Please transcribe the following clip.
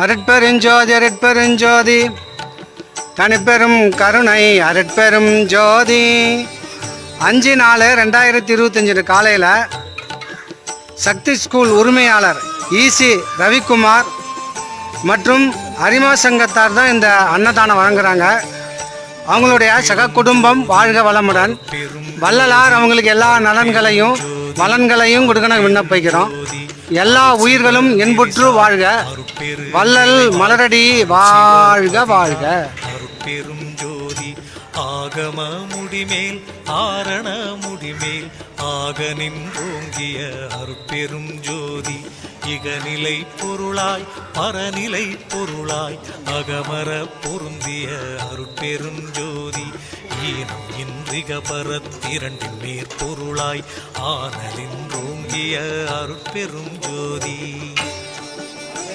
அருட்பெருஞ்சோதி அருட்பெருஞ்சோதி தனிப்பெரும் கருணை அருட்பெரும் ஜோதி 5/4/2025 காலையில் சக்தி ஸ்கூல் உரிமையாளர் ஈசி ரவிக்குமார் மற்றும் அரிமா சங்கத்தார் தான் இந்த அன்னதானம் வழங்குறாங்க. அவங்களுடைய சக குடும்பம் வாழ்க வளமுடன். வள்ளலார் அவங்களுக்கு எல்லா நலன்களையும் வளன்களையும் கொடுக்கணும் விண்ணப்பிக்கிறோம். எல்லா உயிர்களும் இன்புற்று வாழ்க. வள்ளல் மலரடி வாழ்க வாழ்க. அருட்பெரும் ஜோதி ஆகம முடிமேல் ஆரண முடிமேல் ஆக நின்றோங்கிய அருட்பெரும் ஜோதி இகநிலை பொருளாய் பரநிலை பொருளாய் அகமர பொருந்திய அருட்பெரும் ஜோதி ஈனம் இன்றிக பரத்திரண்டின் மேற்பொருளாய் ஆனலின்றோங்கிய அருட்பெரும் ஜோதி.